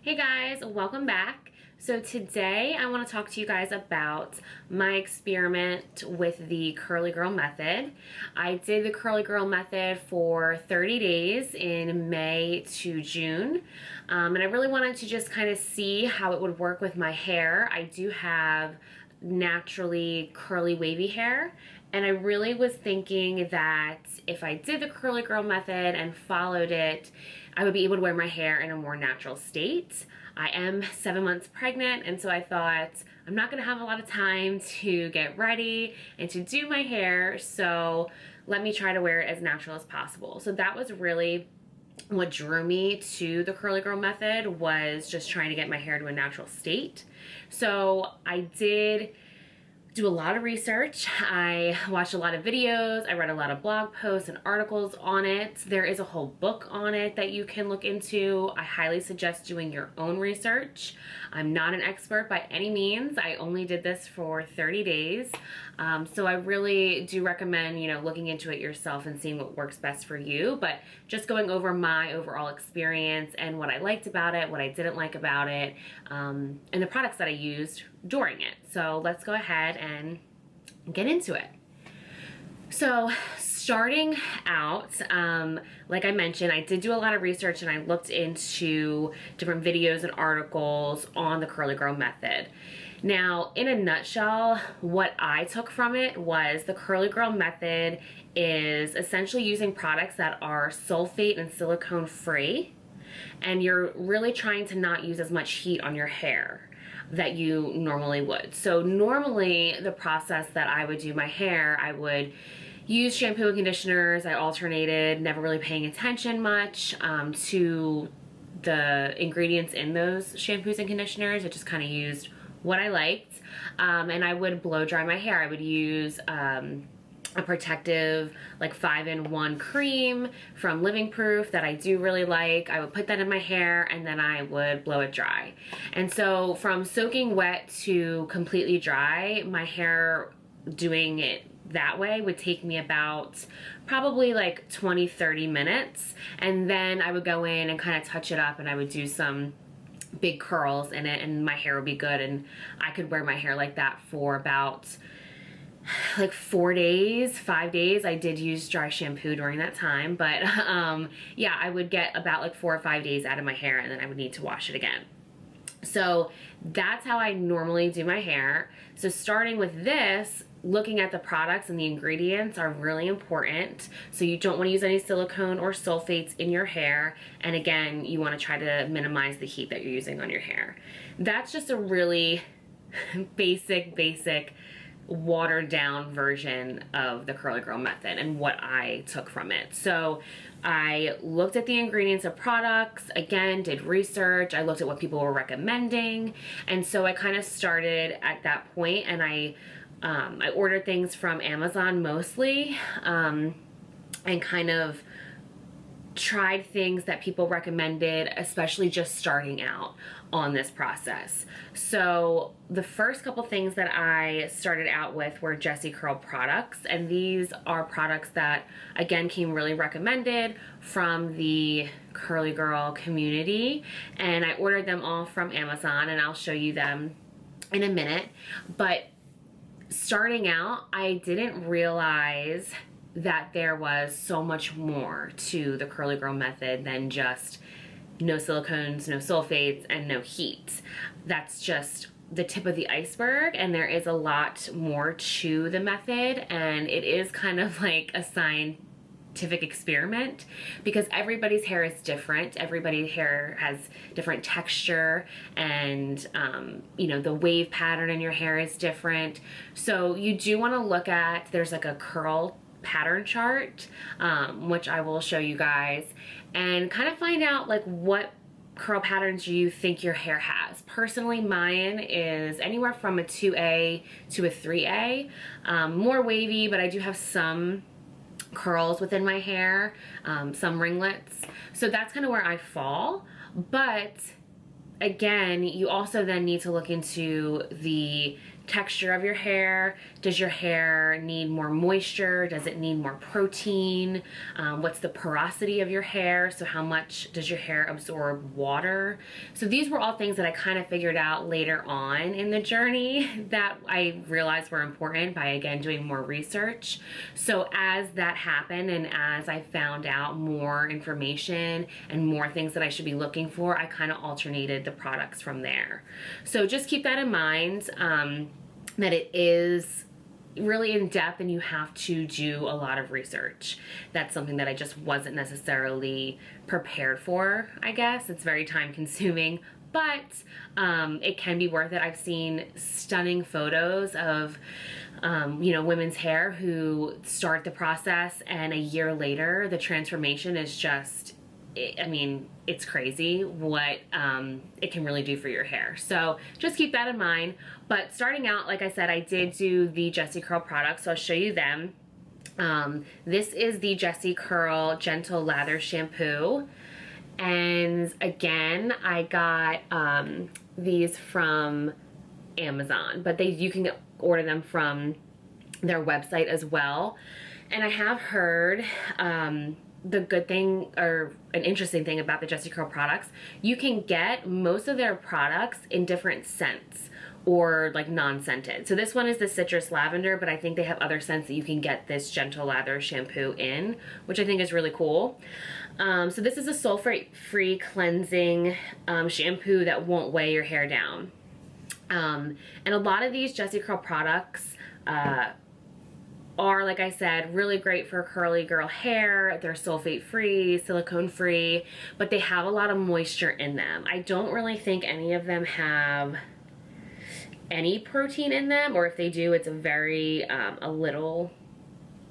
Hey guys, welcome back. So today I want to talk to you guys about my experiment with the Curly Girl method. I did the Curly Girl method for 30 days in May to June, and I really wanted to just kind of see how it would work with my hair. I do have naturally curly wavy hair, and I really was thinking that if I did the Curly Girl method and followed it, I would be able to wear my hair in a more natural state. I am 7 months pregnant, and so I thought I'm not gonna have a lot of time to get ready and to do my hair, so let me try to wear it as natural as possible. So that was really what drew me to the Curly Girl method, was just trying to get my hair to a natural state. So I did do a lot of research. I watched a lot of videos. I read a lot of blog posts and articles on it. There is a whole book on it that you can look into. I highly suggest doing your own research. I'm not an expert by any means. I only did this for 30 days. So I really do recommend, looking into it yourself and seeing what works best for you. But just going over my overall experience and what I liked about it, what I didn't like about it, and the products that I used during it. So let's go ahead and get into it. So starting out, like I mentioned, I did do a lot of research and I looked into different videos and articles on the Curly Girl method. Now, in a nutshell, what I took from it was the Curly Girl method is essentially using products that are sulfate and silicone free, and you're really trying to not use as much heat on your hair that you normally would. So normally the process that I would do my hair, I would use shampoo and conditioners. I alternated, never really paying attention much to the ingredients in those shampoos and conditioners. I just kind of used what I liked, and I would blow dry my hair. I would use a protective like 5-in-1 cream from Living Proof that I do really like. I would put that in my hair and then I would blow it dry. And so from soaking wet to completely dry, my hair doing it that way would take me about probably like 20-30 minutes. And then I would go in and kind of touch it up, and I would do some big curls in it, and my hair would be good, and I could wear my hair like that for about like 4 days, 5 days. I did use dry shampoo during that time, but yeah, I would get about like 4 or 5 days out of my hair, and then I would need to wash it again. So that's how I normally do my hair. So starting with this, looking at the products and the ingredients are really important. So you don't want to use any silicone or sulfates in your hair. And again, you want to try to minimize the heat that you're using on your hair. That's just a really basic watered down version of the Curly Girl method and what I took from it. So I looked at the ingredients of products, again, did research, I looked at what people were recommending, and so I kind of started at that point, and I ordered things from Amazon mostly, and kind of tried things that people recommended, especially just starting out on this process. So the first couple things that I started out with were Jessie Curl products, and these are products that again came really recommended from the Curly Girl community, and I ordered them all from Amazon, and I'll show you them in a minute. But starting out, I didn't realize that there was so much more to the Curly Girl method than just no silicones, no sulfates, and no heat. That's just the tip of the iceberg, and there is a lot more to the method, and it is kind of like a scientific experiment because everybody's hair is different. Everybody's hair has different texture, and the wave pattern in your hair is different. So you do want to look at, there's like a curl pattern chart, which I will show you guys, and kind of find out like what curl patterns you think your hair has. Personally, mine is anywhere from a 2A to a 3A, more wavy, but I do have some curls within my hair, some ringlets, so that's kind of where I fall. But again, you also then need to look into the texture of your hair. Does your hair need more moisture? Does it need more protein? What's the porosity of your hair? So how much does your hair absorb water? So these were all things that I kind of figured out later on in the journey that I realized were important by, again, doing more research. So as that happened and as I found out more information and more things that I should be looking for, I kind of alternated the products from there. So just keep that in mind, that it is really in depth and you have to do a lot of research. That's something that I just wasn't necessarily prepared for, I guess. It's very time consuming, but it can be worth it. I've seen stunning photos of women's hair who start the process and a year later the transformation is just, I mean, it's crazy what it can really do for your hair. So just keep that in mind. But starting out, like I said, I did do the Jessie Curl products, so I'll show you them. This is the Jessie Curl Gentle Lather Shampoo. And again, I got these from Amazon, but you can order them from their website as well. And I have heard the good thing or an interesting thing about the Jessie Curl products, you can get most of their products in different scents or like non-scented. So this one is the citrus lavender, but I think they have other scents that you can get this gentle lather shampoo in, which I think is really cool. So this is a sulfate-free cleansing shampoo that won't weigh your hair down. And a lot of these Jessie Curl products are, like I said, really great for curly girl hair. They're sulfate-free, silicone-free, but they have a lot of moisture in them. I don't really think any of them have any protein in them, or if they do, it's a very a little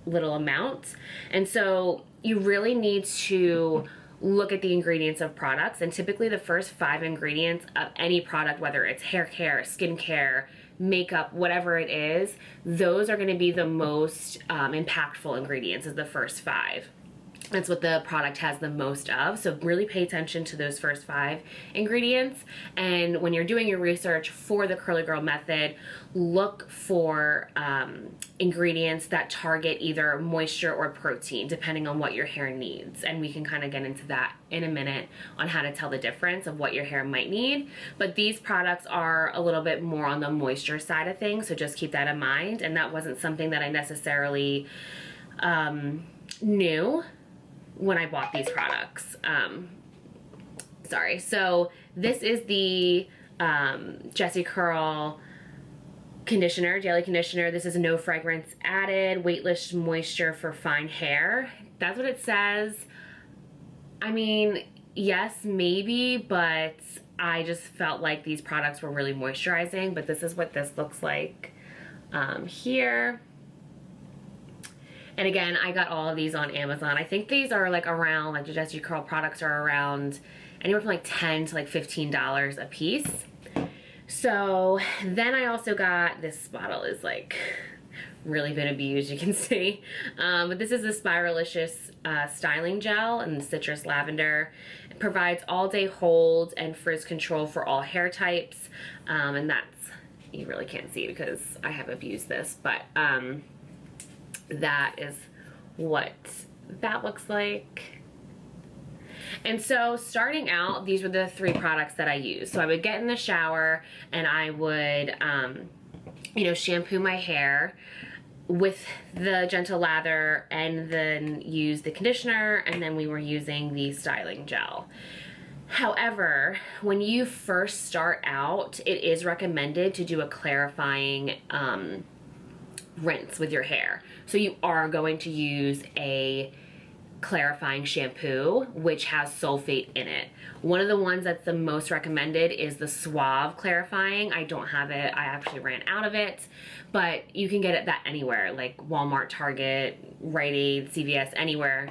amount. And so you really need to look at the ingredients of products, and typically the first 5 ingredients of any product, whether it's hair care, skin care, makeup, whatever it is, those are going to be the most impactful ingredients, is the first 5. That's what the product has the most of. So really pay attention to those first 5 ingredients. And when you're doing your research for the Curly Girl method, look for ingredients that target either moisture or protein, depending on what your hair needs. And we can kind of get into that in a minute on how to tell the difference of what your hair might need. But these products are a little bit more on the moisture side of things, so just keep that in mind. And that wasn't something that I necessarily knew when I bought these products. So this is the Jessie Curl conditioner, daily conditioner. This is no fragrance added, weightless moisture for fine hair. That's what it says. I mean, yes, maybe, but I just felt like these products were really moisturizing. But this is what this looks like here. And again, I got all of these on Amazon. I think these are like around, like the Jessie Curl products are around anywhere from like $10 to like $15 a piece. So then I also got, this bottle is like really been abused, you can see. But this is the Spiralicious styling gel and the citrus lavender. It provides all day hold and frizz control for all hair types. And that's, you really can't see it because I have abused this, but that is what that looks like. And so starting out, these were the 3 products that I used. So I would get in the shower and I would, shampoo my hair with the gentle lather and then use the conditioner, and then we were using the styling gel. However, when you first start out, it is recommended to do a clarifying rinse with your hair. So you are going to use a clarifying shampoo which has sulfate in it. One of the ones that's the most recommended is the Suave clarifying. I don't have it, I actually ran out of it, but you can get it that anywhere, like Walmart, Target, Rite Aid, CVS, anywhere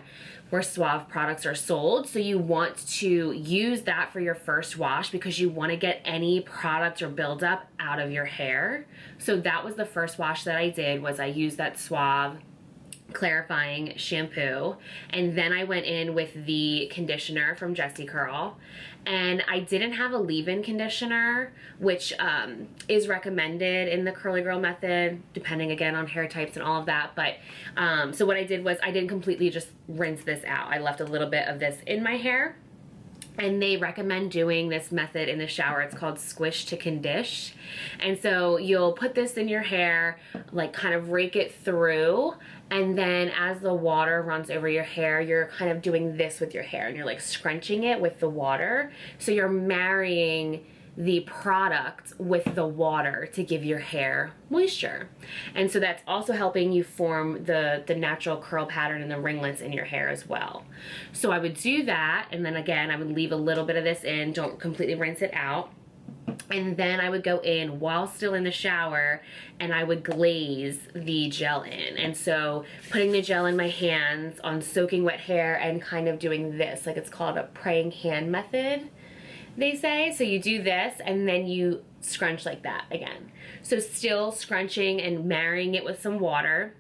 where Suave products are sold. So you want to use that for your first wash because you want to get any product or buildup out of your hair. So that was the first wash that I did, was I used that Suave clarifying shampoo, and then I went in with the conditioner from Jessie Curl, And I didn't have a leave-in conditioner, which is recommended in the Curly Girl method, depending again on hair types and all of that. But so what I did was I didn't completely just rinse this out. I left a little bit of this in my hair. And they recommend doing this method in the shower. It's called squish to condish. And so you'll put this in your hair, like kind of rake it through, and then as the water runs over your hair, you're kind of doing this with your hair and you're like scrunching it with the water. So you're marrying the product with the water to give your hair moisture. And so that's also helping you form the natural curl pattern and the ringlets in your hair as well. So I would do that, and then again, I would leave a little bit of this in, don't completely rinse it out. And then I would go in while still in the shower and I would glaze the gel in. And so putting the gel in my hands on soaking wet hair and kind of doing this, like it's called a praying hand method, they say. So you do this and then you scrunch like that again. So still scrunching and marrying it with some water.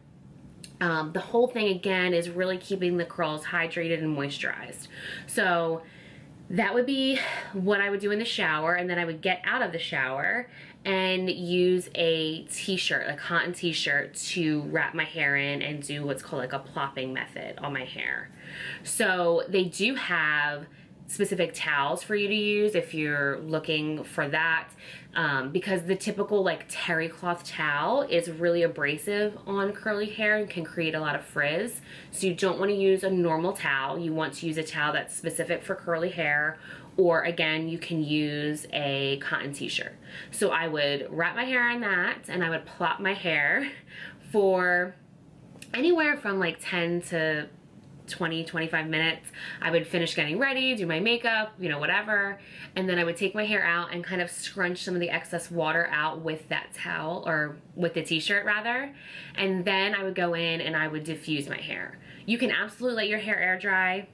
The whole thing again is really keeping the curls hydrated and moisturized. So that would be what I would do in the shower, and then I would get out of the shower and use a t-shirt, a cotton t-shirt, to wrap my hair in and do what's called like a plopping method on my hair. So they do have specific towels for you to use if you're looking for that, because the typical like terry cloth towel is really abrasive on curly hair and can create a lot of frizz. So you don't want to use a normal towel. You want to use a towel that's specific for curly hair, or again, you can use a cotton t-shirt. So I would wrap my hair in that and I would plop my hair for anywhere from like 10 to 20, 25 minutes. I would finish getting ready, do my makeup, you know, whatever. And then I would take my hair out and kind of scrunch some of the excess water out with that towel, or with the t-shirt rather. And then I would go in and I would diffuse my hair. You can absolutely let your hair air dry.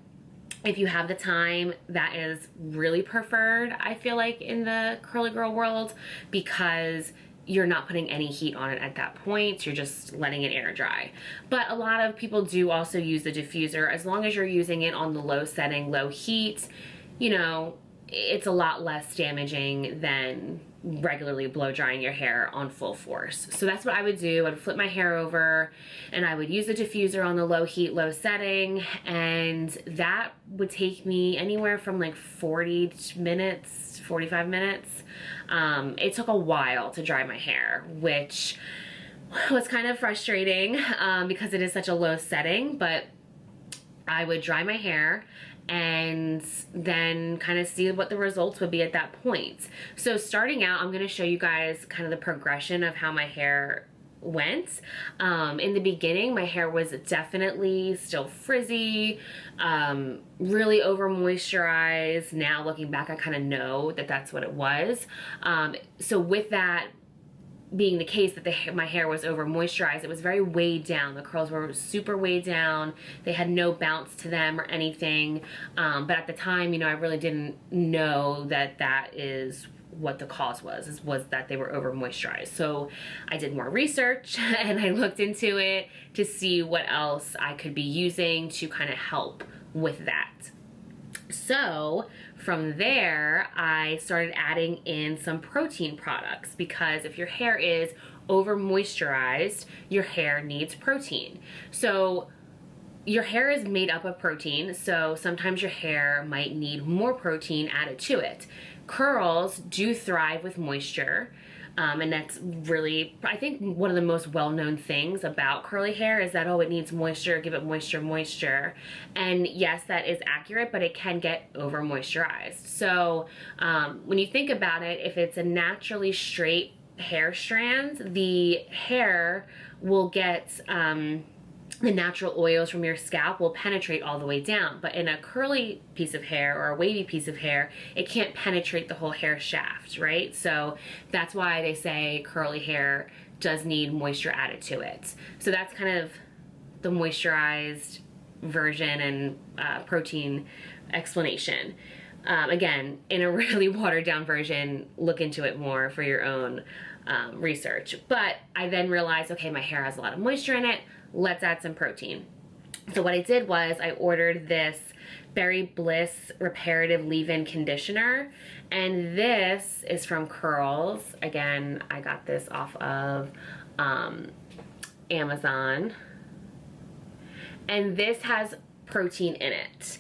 If you have the time, that is really preferred, I feel like, in the curly girl world, because you're not putting any heat on it at that point. You're just letting it air dry. But a lot of people do also use the diffuser. As long as you're using it on the low setting, low heat, you know, it's a lot less damaging than regularly blow drying your hair on full force. So that's what I would do. I would flip my hair over and I would use the diffuser on the low heat, low setting, and that would take me anywhere from like 40 minutes, 45 minutes. It took a while to dry my hair, which was kind of frustrating because it is such a low setting, but I would dry my hair and then kind of see what the results would be at that point. So starting out, I'm going to show you guys kind of the progression of how my hair went. In the beginning, my hair was definitely still frizzy, really over moisturized. Now looking back, I kind of know that that's what it was. So with that being the case, that my hair was over moisturized, it was very weighed down. The curls were super weighed down. They had no bounce to them or anything. But at the time, you know, I really didn't know that that is what the cause was that they were over moisturized. So I did more research and I looked into it to see what else I could be using to kind of help with that. So from there, I started adding in some protein products, because if your hair is over moisturized, your hair needs protein. So your hair is made up of protein, so sometimes your hair might need more protein added to it. Curls do thrive with moisture, and that's really, I think, one of the most well-known things about curly hair is that, oh, it needs moisture, give it moisture, moisture. And yes, that is accurate, but it can get over moisturized. So when you think about it, if it's a naturally straight hair strand, the hair will get the natural oils from your scalp will penetrate all the way down. But in a curly piece of hair or a wavy piece of hair, it can't penetrate the whole hair shaft, right? So that's why they say curly hair does need moisture added to it. So that's kind of the moisturized version and protein explanation. Again, in a really watered down version, look into it more for your own research. But I then realized, okay, my hair has a lot of moisture in it. Let's add some protein. So what I did was I ordered this Berry Bliss Reparative Leave-In Conditioner. And this is from Curls. Again, I got this off of Amazon. And this has protein in it.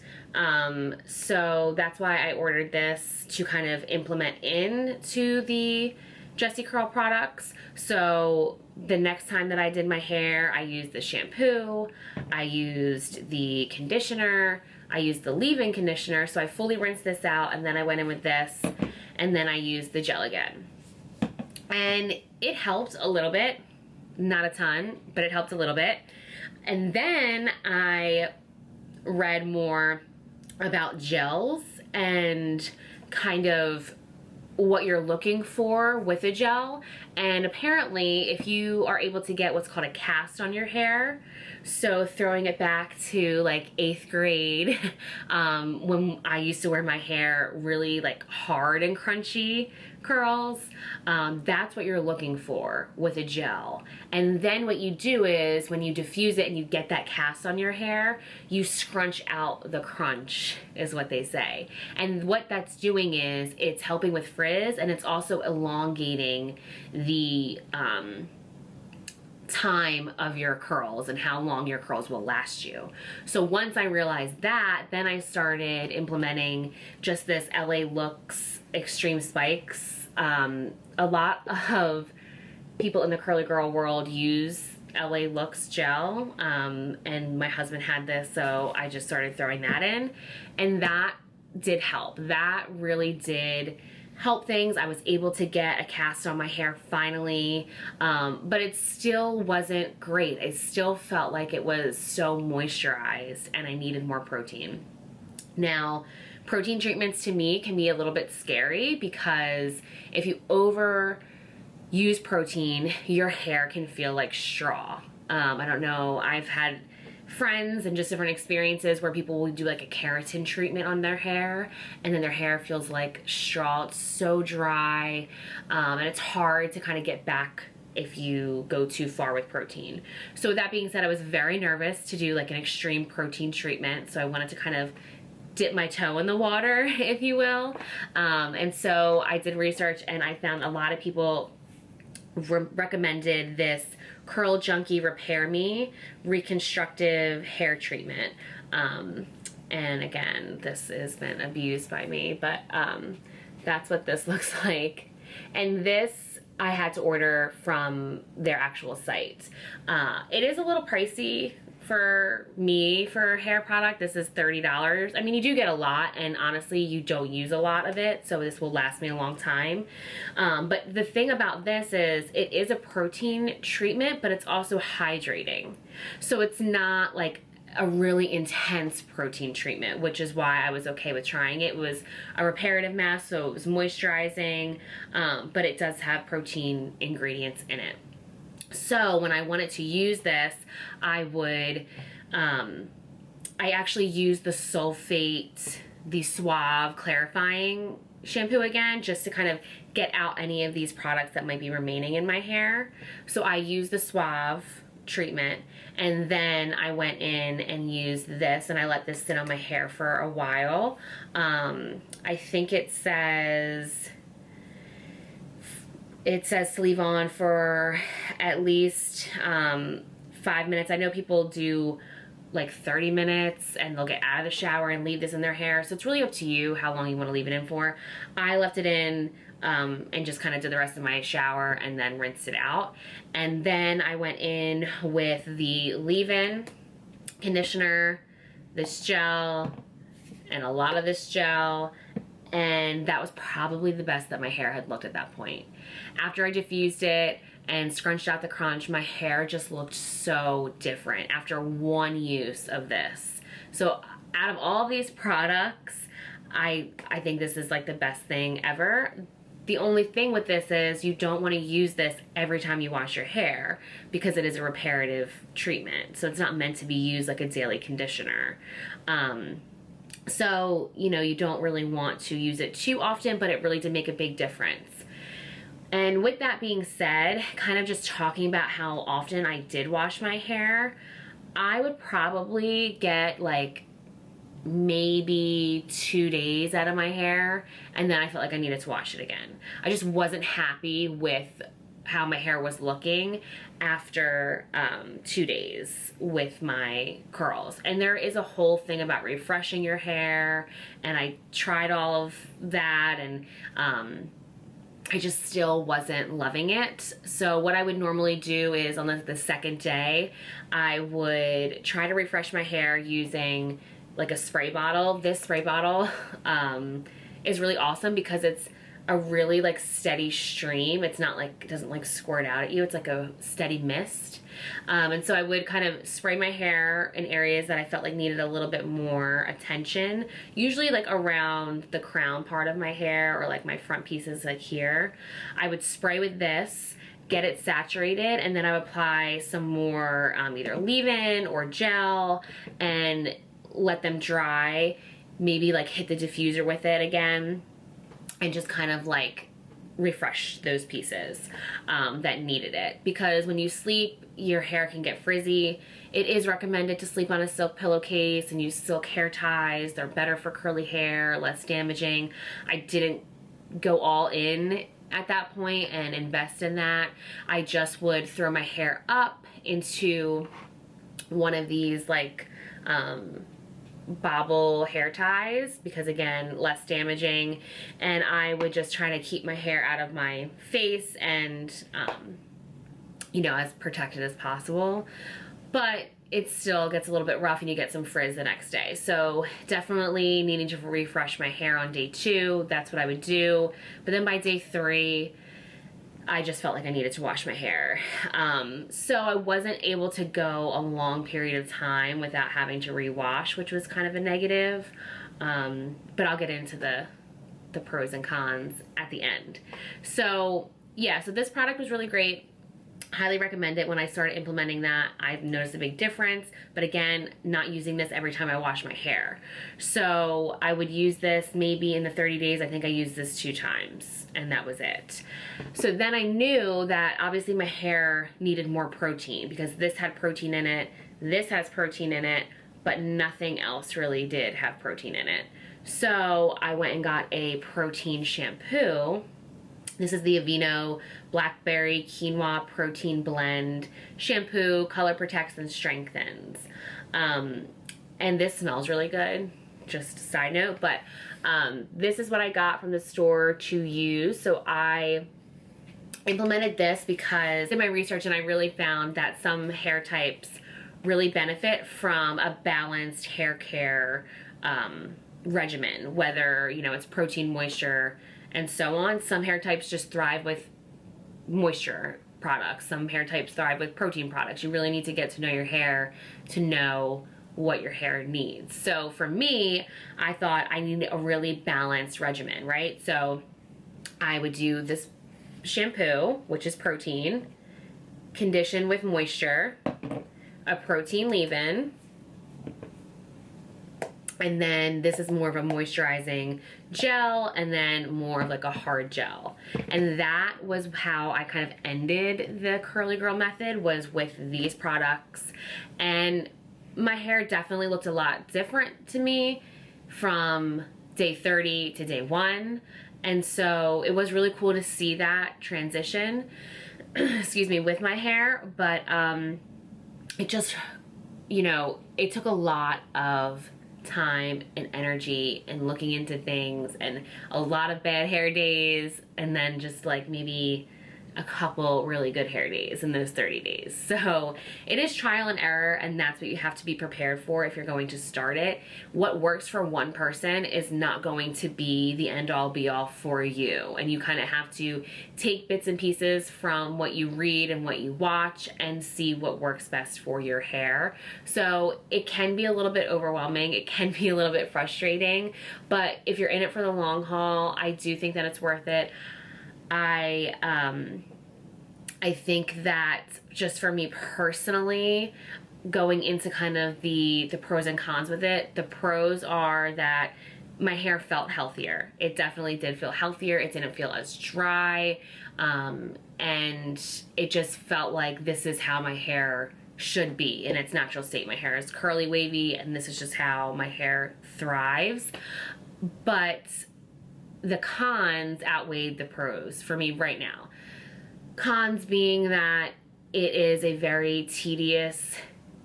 So that's why I ordered this to kind of implement into the Jessie Curl products. So the next time that I did my hair, I used the shampoo, I used the conditioner, I used the leave-in conditioner. So I fully rinsed this out, and then I went in with this, and then I used the gel again. And it helped a little bit, not a ton, but it helped a little bit. And then I read more about gels and kind of what you're looking for with a gel. And apparently if you are able to get what's called a cast on your hair, so throwing it back to like 8th grade, when I used to wear my hair really like hard and crunchy curls, that's what you're looking for with a gel. And then what you do is when you diffuse it and you get that cast on your hair, you scrunch out the crunch, is what they say. And what that's doing is it's helping with frizz, and it's also elongating the time of your curls and how long your curls will last you. So once I realized that, then I started implementing just this LA Looks Extreme Spikes. A lot of people in the curly girl world use LA Looks gel, and my husband had this, so I just started throwing that in, and that did help. That really did help things. I was able to get a cast on my hair finally, but it still wasn't great. I still felt like it was so moisturized and I needed more protein. Now, protein treatments to me can be a little bit scary because if you overuse protein, your hair can feel like straw. I don't know, I've had friends and just different experiences where people will do like a keratin treatment on their hair, and then their hair feels like straw. It's so dry, and it's hard to kind of get back if you go too far with protein. So with that being said, I was very nervous to do like an extreme protein treatment, so I wanted to kind of dip my toe in the water, if you will. And so I did research, and I found a lot of people recommended this Curl Junkie Repair Me reconstructive hair treatment. And again, this has been abused by me, but that's what this looks like. And this I had to order from their actual site. It is a little pricey for me for a hair product. This is $30. I mean, you do get a lot, and honestly, you don't use a lot of it, so this will last me a long time. But the thing about this is it is a protein treatment, but it's also hydrating. So it's not like a really intense protein treatment, which is why I was okay with trying it. It was a reparative mask, so it was moisturizing, but it does have protein ingredients in it. So when I wanted to use this, I would, I actually used the Sulfate, the Suave clarifying shampoo again, just to kind of get out any of these products that might be remaining in my hair. So I used the Suave treatment, and then I went in and used this, and I let this sit on my hair for a while. I think it says to leave on for at least 5 minutes. I know people do like 30 minutes and they'll get out of the shower and leave this in their hair. So it's really up to you how long you want to leave it in for. I left it in and just kind of did the rest of my shower and then rinsed it out. And then I went in with the leave-in conditioner, this gel, and a lot of this gel. And that was probably the best that my hair had looked at that point. After I diffused it and scrunched out the crunch, my hair just looked so different after one use of this. So out of all of these products, I think this is like the best thing ever. The only thing with this is you don't want to use this every time you wash your hair because it is a reparative treatment. So it's not meant to be used like a daily conditioner. So, you know, you don't really want to use it too often, but it really did make a big difference. And with that being said, kind of just talking about how often I did wash my hair, I would probably get like maybe 2 days out of my hair, and then I felt like I needed to wash it again. I just wasn't happy with how my hair was looking after 2 days with my curls. And there is a whole thing about refreshing your hair, and I tried all of that, and I just still wasn't loving it. So what I would normally do is on the second day, I would try to refresh my hair using like a spray bottle. This spray bottle is really awesome because it's a really like steady stream. It's not like, it doesn't like squirt out at you. It's like a steady mist. And so I would kind of spray my hair in areas that I felt like needed a little bit more attention. Usually like around the crown part of my hair or like my front pieces like here. I would spray with this, get it saturated, and then I would apply some more either leave-in or gel and let them dry. Maybe like hit the diffuser with it again and just kind of like refresh those pieces that needed it. Because when you sleep, your hair can get frizzy. It is recommended to sleep on a silk pillowcase and use silk hair ties. They're better for curly hair, less damaging. I didn't go all in at that point and invest in that. I just would throw my hair up into one of these like bobble hair ties, because again, less damaging, and I would just try to keep my hair out of my face and you know, as protected as possible. But it still gets a little bit rough and you get some frizz the next day. So definitely needing to refresh my hair on day 2. That's what I would do. But then by day 3, I just felt like I needed to wash my hair. So I wasn't able to go a long period of time without having to rewash, which was kind of a negative. But I'll get into the pros and cons at the end. So yeah, so this product was really great. Highly recommend it. When I started implementing that, I've noticed a big difference, but again, not using this every time I wash my hair. So I would use this maybe in the 30 days. I think I used this 2 times and that was it. So then I knew that obviously my hair needed more protein because this had protein in it, this has protein in it, but nothing else really did have protein in it. So I went and got a protein shampoo. This is the Aveeno Blackberry Quinoa Protein Blend Shampoo, color protects and strengthens. And this smells really good, just a side note, but this is what I got from the store to use. So I implemented this because in my research, and I really found that some hair types really benefit from a balanced hair care regimen, whether, you know, it's protein, moisture, and so on. Some hair types just thrive with moisture products. Some hair types thrive with protein products. You really need to get to know your hair to know what your hair needs. So for me, I thought I needed a really balanced regimen, right? So I would do this shampoo, which is protein, condition with moisture, a protein leave-in, and then this is more of a moisturizing gel, and then more of like a hard gel. And that was how I kind of ended the Curly Girl method, was with these products. And my hair definitely looked a lot different to me from day 30 to day 1. And so it was really cool to see that transition, excuse me, with my hair. But it just, you know, it took a lot of time and energy and looking into things and a lot of bad hair days, and then just like maybe a couple really good hair days in those 30 days. So it is trial and error, and that's what you have to be prepared for if you're going to start it. What works for one person is not going to be the end all be all for you, and you kind of have to take bits and pieces from what you read and what you watch and see what works best for your hair. So it can be a little bit overwhelming, it can be a little bit frustrating, but if you're in it for the long haul, I do think that it's worth it. I think that just for me personally, going into kind of the pros and cons with it, the pros are that my hair felt healthier. It definitely did feel healthier. It didn't feel as dry. And it just felt like this is how my hair should be in its natural state. My hair is curly, wavy, and this is just how my hair thrives. But the cons outweighed the pros for me right now. Cons being that it is a very tedious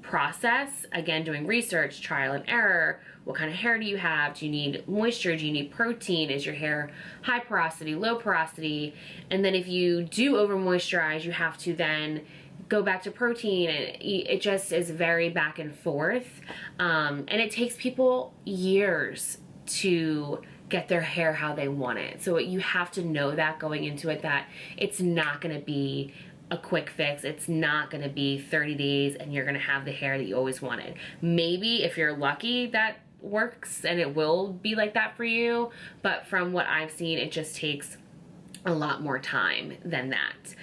process. Again, doing research, trial and error. What kind of hair do you have? Do you need moisture? Do you need protein? Is your hair high porosity, low porosity? And then if you do over moisturize, you have to then go back to protein, and it just is very back and forth. And it takes people years to get their hair how they want it. So you have to know that going into it, that it's not gonna be a quick fix. It's not gonna be 30 days and you're gonna have the hair that you always wanted. Maybe if you're lucky that works and it will be like that for you, but from what I've seen, it just takes a lot more time than that.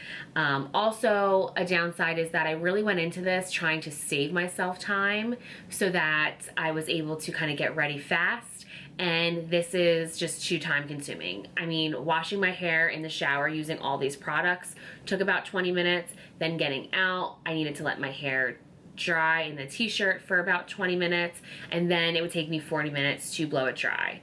Also, a downside is that I really went into this trying to save myself time so that I was able to kind of get ready fast, and this is just too time consuming. I mean, washing my hair in the shower using all these products took about 20 minutes, then getting out, I needed to let my hair dry in the t-shirt for about 20 minutes, and then it would take me 40 minutes to blow it dry.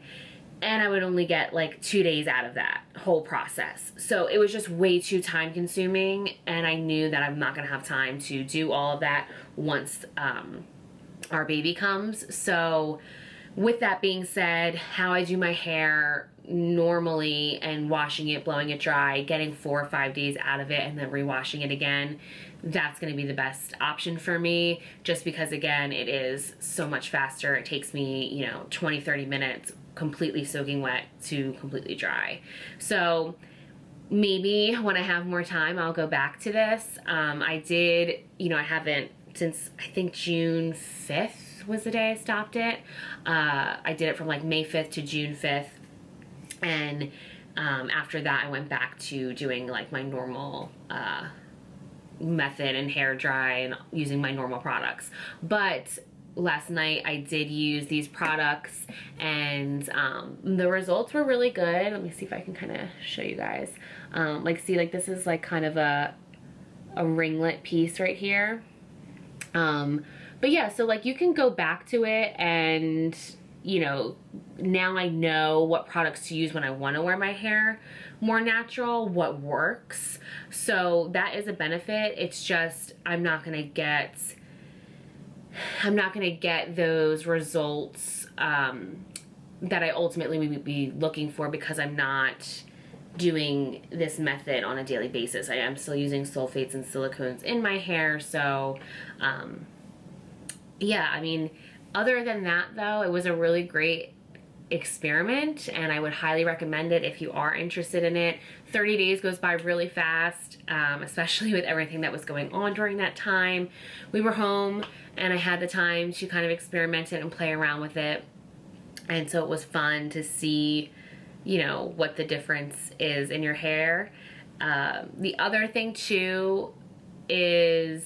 And I would only get like 2 days out of that whole process. So it was just way too time consuming, and I knew that I'm not gonna have time to do all of that once our baby comes. So with that being said, how I do my hair normally and washing it, blowing it dry, getting 4 or 5 days out of it, and then rewashing it again, that's gonna be the best option for me, just because again, it is so much faster. It takes me, 20, 30 minutes completely soaking wet to completely dry. So maybe when I have more time, I'll go back to this. I did, I haven't since I think June 5th was the day I stopped it. I did it from like May 5th to June 5th. And after that, I went back to doing like my normal method and hair dry and using my normal products. But last night I did use these products, and the results were really good. Let me see if I can kind of show you guys. See, like this is like kind of a ringlet piece right here. But yeah, so like you can go back to it, and now I know what products to use when I want to wear my hair more natural, what works. So that is a benefit. It's just I'm not gonna get those results that I ultimately would be looking for, because I'm not doing this method on a daily basis. I am still using sulfates and silicones in my hair. So yeah, I mean, other than that though, it was a really great experiment, and I would highly recommend it if you are interested in it. 30 days goes by really fast, especially with everything that was going on during that time. We were home and I had the time to kind of experiment it and play around with it, and so it was fun to see what the difference is in your hair. The other thing too is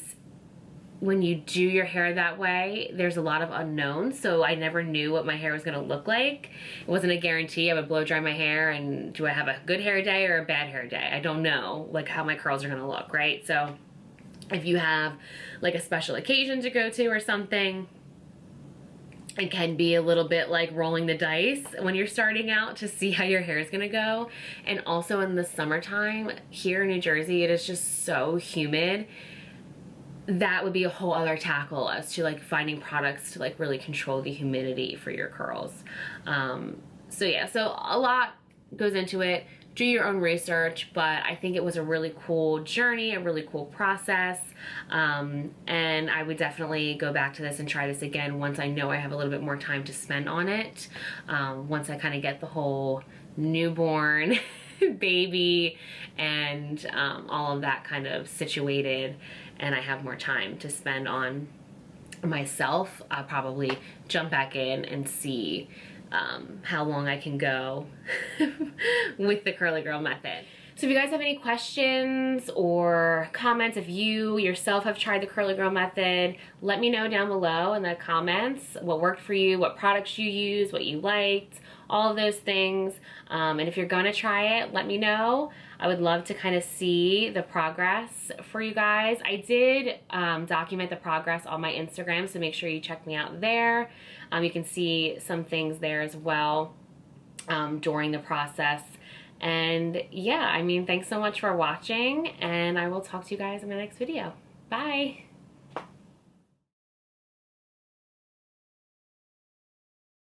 when you do your hair that way, there's a lot of unknowns. So I never knew what my hair was gonna look like. It wasn't a guarantee. I would blow dry my hair, and do I have a good hair day or a bad hair day? I don't know like how my curls are gonna look, right? So if you have like a special occasion to go to or something, it can be a little bit like rolling the dice when you're starting out to see how your hair is gonna go. And also in the summertime here in New Jersey, it is just so humid. That would be a whole other tackle as to like finding products to like really control the humidity for your curls. So yeah, so a lot goes into it. Do your own research, but I think it was a really cool journey, a really cool process. And I would definitely go back to this and try this again once I know I have a little bit more time to spend on it. Once I kind of get the whole newborn baby and all of that kind of situated, and I have more time to spend on myself, I'll probably jump back in and see how long I can go with the curly girl method. So if you guys have any questions or comments, if you yourself have tried the Curly Girl method, let me know down below in the comments what worked for you, what products you used, what you liked, all of those things. And if you're gonna try it, let me know. I would love to kind of see the progress for you guys. I did document the progress on my Instagram, so make sure you check me out there. You can see some things there as well during the process. And yeah, I mean, thanks so much for watching, and I will talk to you guys in my next video. Bye!